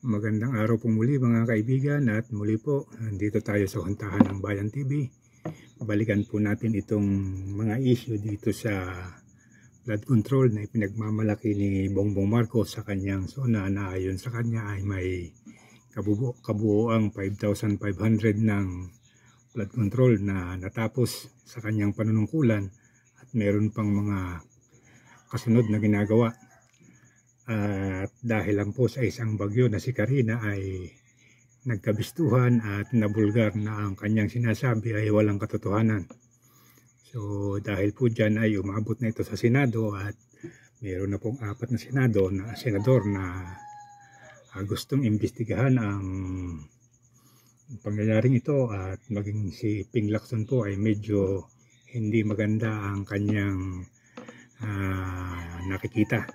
Magandang araw po muli mga kaibigan, at muli po dito tayo sa Huntahan ng Bayan TV. Balikan po natin itong mga issue dito sa flood control na ipinagmamalaki ni Bongbong Marcos sa kanyang zona, na ayon sa kanya ay may kabuuang 5,500 ng flood control na natapos sa kanyang panunungkulan, at meron pang mga kasunod na ginagawa. At dahil lang po sa isang bagyo na si Karina ay nagkabistuhan at nabulgar na ang kanyang sinasabi ay walang katotohanan. So dahil po dyan ay umabot na ito sa Senado, at mayroon na pong 4 na senador na gustong imbestigahan ang pangyayaring ito, at maging si Ping Lacson po ay medyo hindi maganda ang kanyang nakikita.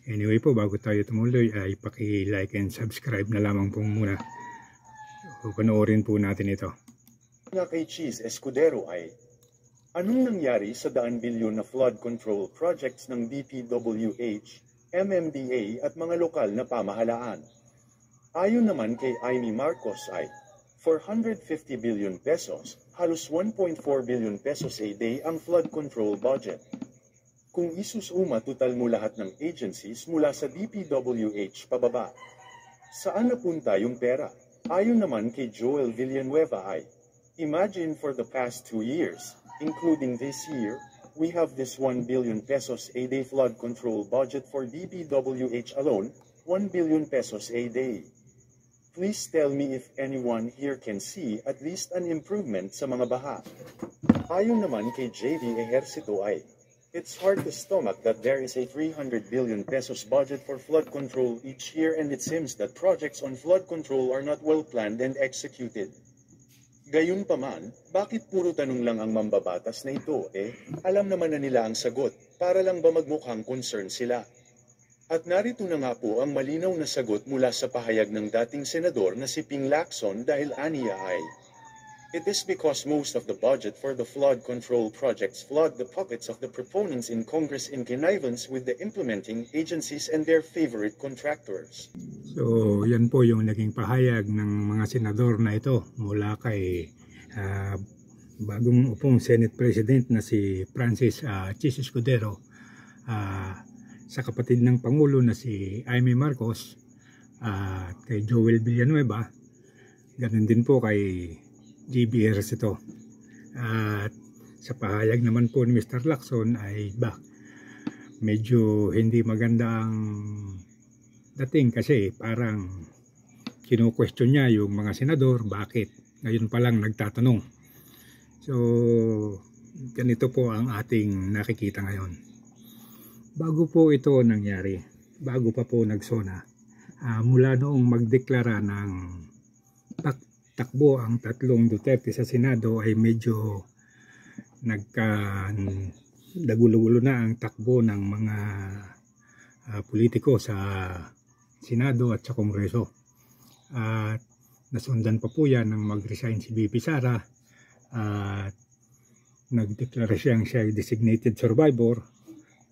Anyway po, bago tayo tumuloy ay paki-like and subscribe na lamang po muna. So, panoorin po natin ito. Nga kay Cheese Escudero ay, anong nangyari sa daan bilyon na flood control projects ng DPWH, MMDA at mga lokal na pamahalaan? Ayon naman kay Amy Marcos ay, 450 billion pesos, halos 1.4 billion pesos a day ang flood control budget. Kung isusuma total mo lahat ng agencies mula sa DPWH pababa, saan napunta yung pera? Ayon naman kay Joel Villanueva ay, imagine for the past 2 years, including this year, we have this 1 billion pesos a day flood control budget for DPWH alone, 1 billion pesos a day. Please tell me if anyone here can see at least an improvement sa mga baha. Ayon naman kay JV Ejercito ay, it's hard to stomach that there is a 300 billion pesos budget for flood control each year, and it seems that projects on flood control are not well planned and executed. Gayunpaman, bakit puro tanong lang ang mambabatas na ito? Alam naman na nila ang sagot, para lang ba magmukhang concern sila? At narito na nga po ang malinaw na sagot mula sa pahayag ng dating senador na si Ping Lacson, dahil aniya ay, it is because most of the budget for the flood control projects flood the pockets of the proponents in Congress in connivance with the implementing agencies and their favorite contractors. So yan po yung naging pahayag ng mga senador na ito mula kay bagong upong Senate President na si Francis Cheese Escudero, sa kapatid ng Pangulo na si Amy Marcos, at kay Joel Villanueva, ganun din po kay GBRs ito. At sa pahayag naman po ni Mr. Lacson ay medyo hindi maganda ang dating, kasi parang kinu-question niya yung mga senador, bakit ngayon pa lang nagtatanong. So ganito po ang ating nakikita ngayon. Bago po ito nangyari, bago pa po nagsona, mula noong magdeklara ng takbo ang tatlong Duterte sa Senado, ay medyo nagkagulo-gulo na ang takbo ng mga politiko sa Senado at sa Kongreso. At nasundan pa po yan ng mag-resign si BP Sara, at nagdeklara siyang siya designated survivor,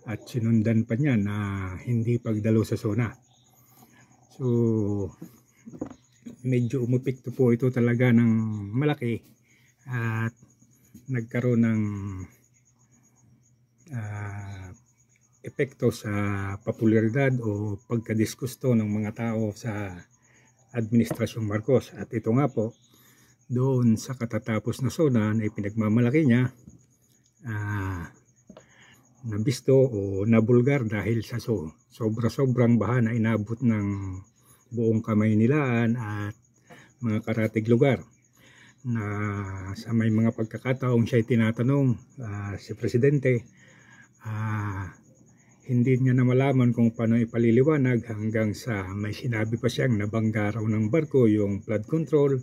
at sinundan pa niya na hindi pagdalo sa zona. So medyo umupikto po ito talaga ng malaki, at nagkaroon ng epekto sa popularidad o pagkadisgusto ng mga tao sa Administrasyong Marcos. At ito nga po, doon sa katatapos na zona na ipinagmamalaki niya, nabisto o nabulgar dahil sa sobra-sobrang baha na inabot ng buong Kamaynilaan at mga karatig lugar, na sa may mga pagkakataong siya'y tinatanong si Presidente, hindi niya na malaman kung paano ipaliliwanag, hanggang sa may sinabi pa siyang nabangga raw ng barko yung flood control,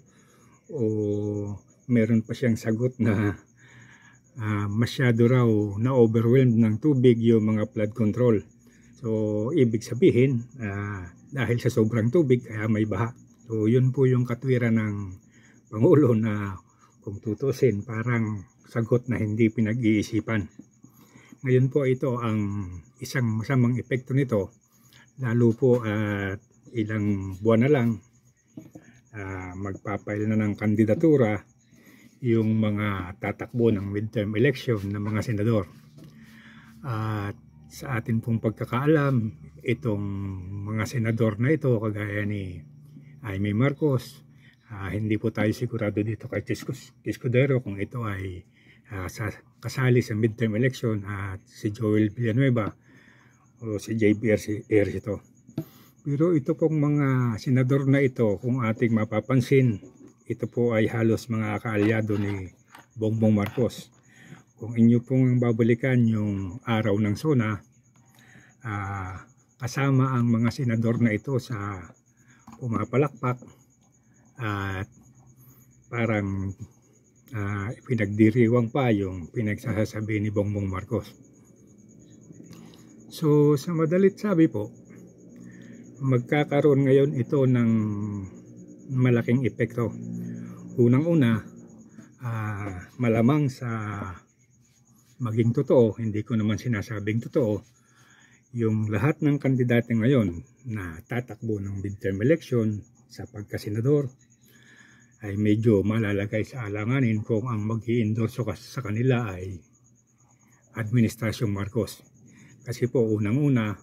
o meron pa siyang sagot na masyado raw na overwhelmed ng tubig yung mga flood control. So ibig sabihin, dahil sa sobrang tubig kaya may baha. So yun po yung katwiran ng Pangulo, na kung tutusin parang sagot na hindi pinag-iisipan. Ngayon po ito ang isang masamang epekto nito, lalo po at ilang buwan na lang magpapail na ng kandidatura yung mga tatakbo ng midterm election ng mga senador. At sa atin pong pagkakaalam, itong mga senador na ito, kagaya ni Jaime Marcos, hindi po tayo sigurado dito kay Escudero kung ito ay kasali sa midterm election, at si Joel Villanueva o si JB Ejercito. Pero ito pong mga senador na ito, kung ating mapapansin, ito po ay halos mga kaalyado ni Bongbong Marcos. Kung inyo pong babalikan yung araw ng SONA, kasama ang mga senador na ito sa pumapalakpak at parang pinagdiriwang pa yung pinagsasabi ni Bongbong Marcos. So sa madalit sabi po, magkakaroon ngayon ito ng malaking epekto. Unang-una, malamang sa maging totoo, hindi ko naman sinasabing totoo, yung lahat ng kandidato ngayon na tatakbo ng midterm election sa pagkasenador ay medyo malalagay sa alanganin kung ang mag-i-endorso sa kanila ay Administrasyong Marcos. Kasi po unang-una,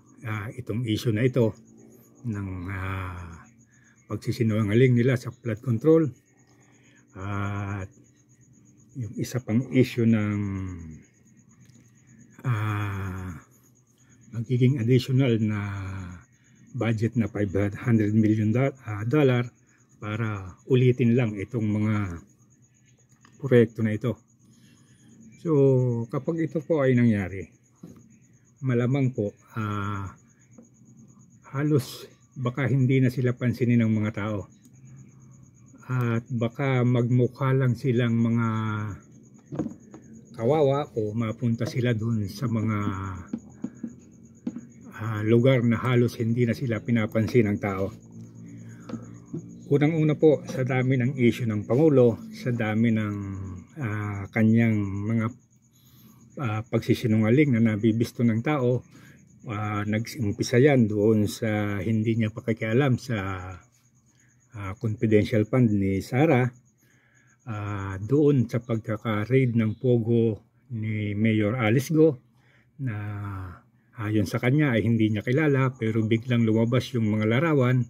itong issue na ito ng pagsisinungaling nila sa flood control, at yung isa pang issue ng magiging additional na budget na $500 million para ulitin lang itong mga proyekto na ito. So kapag ito po ay nangyari, malamang po halos baka hindi na sila pansinin ng mga tao, at baka magmukha lang silang mga kawawa o mapunta sila dun sa mga lugar na halos hindi na sila pinapansin ng tao. Unang-una po, sa dami ng issue ng Pangulo, sa dami ng kanyang mga pagsisinungaling na nabibisto ng tao, nag-umpisa yan doon sa hindi niya pakikialam sa confidential fund ni Sara, doon sa pagkaka-raid ng Pogo ni Mayor Alice Go, na ayon sa kanya ay hindi niya kilala, pero biglang lumabas yung mga larawan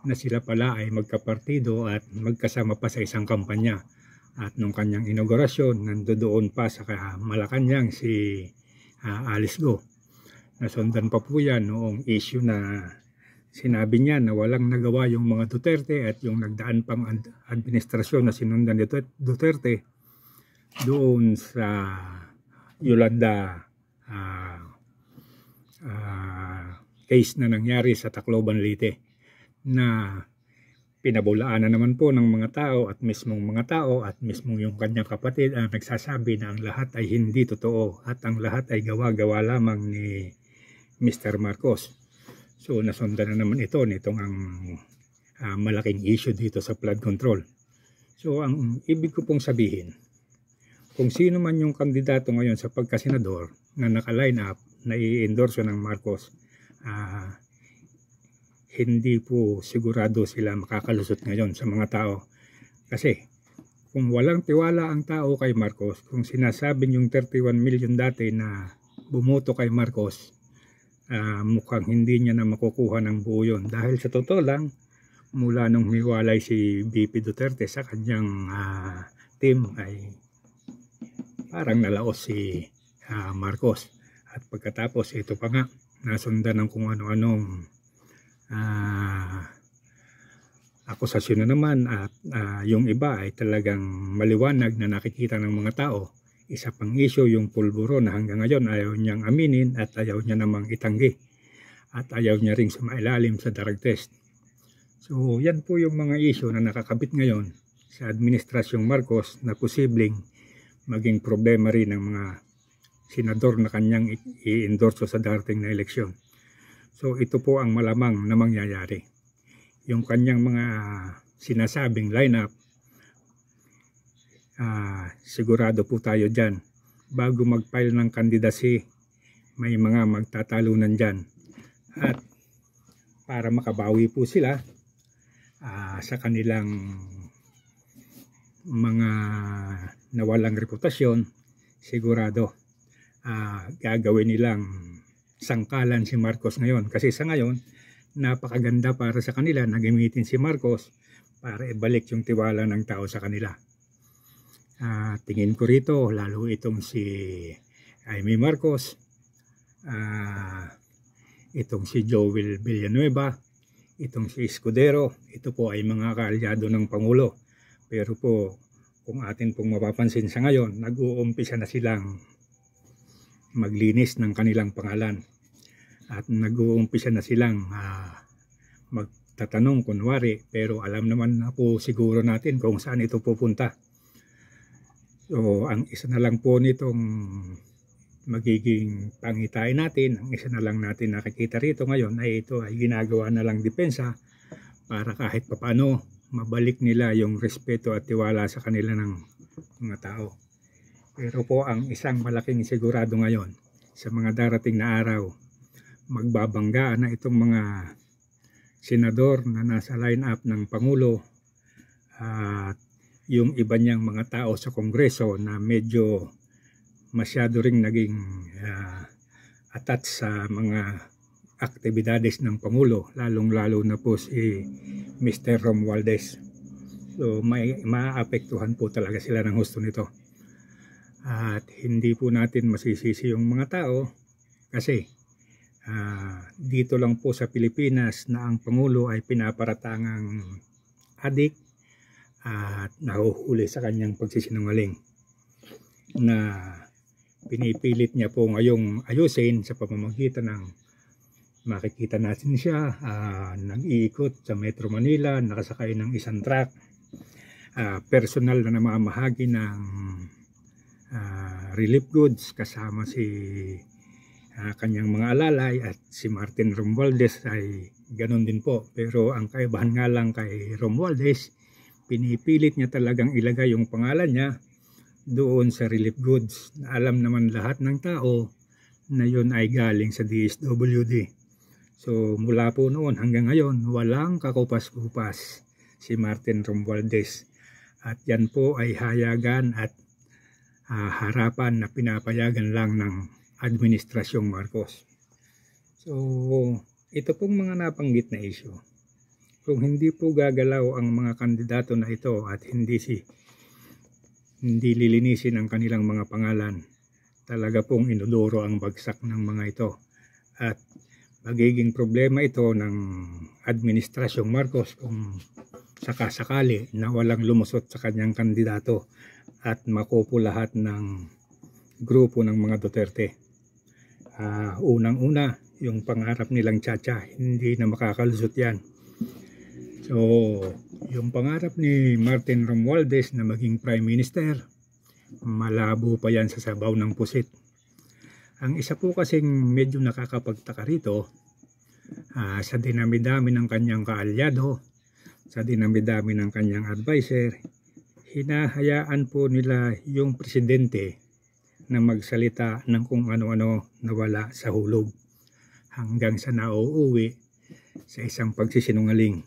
na sila pala ay magkapartido at magkasama pa sa isang kampanya. At nung kanyang inaugurasyon, nandoon pa sa Malacanang si Alice Go. Nasundan pa po yan noong issue na sinabi niya na walang nagawa yung mga Duterte at yung nagdaan pang administrasyon na sinundan ni Duterte doon sa Yolanda case na nangyari sa Tacloban, Leyte, na pinabulaan na naman po ng mga tao at mismong yung kanyang kapatid ang nagsasabi na ang lahat ay hindi totoo at ang lahat ay gawa-gawa lamang ni Mr. Marcos. So nasundan na naman ito nitong ang malaking issue dito sa flood control. So ang ibig ko pong sabihin, kung sino man yung kandidato ngayon sa pagkasenador na naka-line up na i-endorso ng Marcos, hindi po sigurado sila makakalusot ngayon sa mga tao. Kasi kung walang tiwala ang tao kay Marcos, kung sinasabing yung 31 million dati na bumoto kay Marcos, mukhang hindi niya na makukuha ng buo yun. Dahil sa totoo lang, mula nung hiwalay si VP Duterte sa kanyang team ay parang nalaos si Marcos. At pagkatapos ito pa nga, nasundan ng kung ano-anong akusasyon na naman, at yung iba ay talagang maliwanag na nakikita ng mga tao. Isa pang issue yung pulburo na hanggang ngayon ayaw niyang aminin at ayaw niya namang itanggi at ayaw niya ring sumailalim sa drug test. So yan po yung mga issue na nakakabit ngayon sa Administrasyong Marcos na posibleng maging problema rin ng mga senador na kanyang i-endorso sa darating na eleksyon. So ito po ang malamang na mangyayari. Yung kanyang mga sinasabing lineup, sigurado po tayo dyan. Bago mag-file ng candidacy, may mga magtatalunan dyan. At para makabawi po sila sa kanilang mga nawalang reputasyon. Sigurado gagawin nilang sangkalan si Marcos ngayon, kasi sa ngayon napakaganda para sa kanila na gamitin si Marcos para ibalik yung tiwala ng tao sa kanila. Tingin ko rito, lalo itong si Amy Marcos, itong si Joel Villanueva, itong si Escudero, ito po ay mga kaalyado ng Pangulo. Pero po, kung atin pong mapapansin sa ngayon, nag-uumpisa na silang maglinis ng kanilang pangalan. At nag-uumpisa na silang magtatanong kunwari, pero alam naman na po siguro natin kung saan ito pupunta. So, ang isa na lang po nitong magiging pangitain natin, ang isa na lang natin nakikita rito ngayon ay ito ay ginagawa na lang depensa para kahit papano mabalik nila yung respeto at tiwala sa kanila ng mga tao. Pero po ang isang malaking sigurado ngayon sa mga darating na araw, magbabangga na itong mga senador na nasa line-up ng Pangulo at yung iba niyang mga tao sa Kongreso na medyo masyado ring naging attached sa mga aktibidades ng Pangulo, lalong-lalo na po si Mr. Romualdez. So may maapektuhan po talaga sila ng husto nito. At hindi po natin masisisi yung mga tao kasi dito lang po sa Pilipinas na ang Pangulo ay pinaparatangang adik at nahuhuli sa kanyang pagsisinungaling na pinipilit niya po ngayong ayusin sa pamamagitan ng makikita natin siya nag-iikot sa Metro Manila, nakasakay ng isang truck, personal na namamahagi ng relief goods kasama si kanyang mga alalay, at si Martin Romualdez ay ganun din po. Pero ang kaibahan nga lang kay Romualdez, pinipilit niya talagang ilagay yung pangalan niya doon sa relief goods. Alam naman lahat ng tao na yun ay galing sa DSWD. So mula po noon hanggang ngayon, walang kakupas-kupas si Martin Romualdez. At yan po ay hayagan at harapan na pinapayagan lang ng Administrasyong Marcos. So ito pong mga nabanggit na issue, kung hindi po gagalaw ang mga kandidato na ito at hindi lilinisin ang kanilang mga pangalan, talaga pong inuduro ang bagsak ng mga ito. At magiging problema ito ng Administrasyong Marcos kung sakasakali na walang lumusot sa kanyang kandidato at makupo lahat ng grupo ng mga Duterte. Unang-una, yung pangarap nilang Chacha, hindi na makakalusot yan. So, yung pangarap ni Martin Romualdez na maging Prime Minister, malabo pa yan sa sabaw ng pusit. Ang isa po kasing medyo nakakapagtaka rito, sa dinami-dami ng kanyang kaalyado, sa dinami-dami ng kanyang advisor, hinahayaan po nila yung presidente na magsalita ng kung ano-ano na wala sa hulog hanggang sa nauuwi sa isang pagsisinungaling.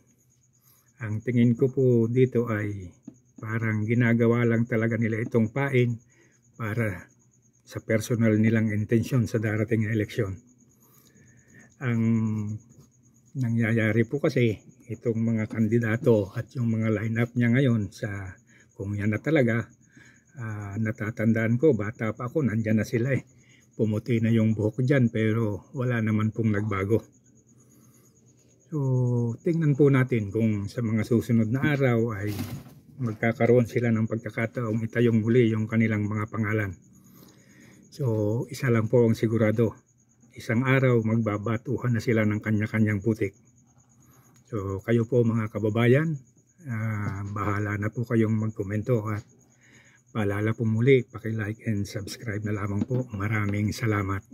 Ang tingin ko po dito ay parang ginagawa lang talaga nila itong pain para sa personal nilang intensyon sa darating na eleksyon. Ang nangyayari po kasi itong mga kandidato at yung mga lineup niya ngayon, sa kung yan na talaga, natatandaan ko, bata pa ako, nandyan na sila eh. Pumuti na yung buhok dyan pero wala naman pong nagbago. So tingnan po natin kung sa mga susunod na araw ay magkakaroon sila ng pagkakataong itayong muli yung kanilang mga pangalan. So isa lang po ang sigurado, isang araw magbabatuhan na sila ng kanya-kanyang putik. So kayo po mga kababayan, bahala na po kayong magkomento at paalala po muli, paki-like and subscribe na lamang po. Maraming salamat.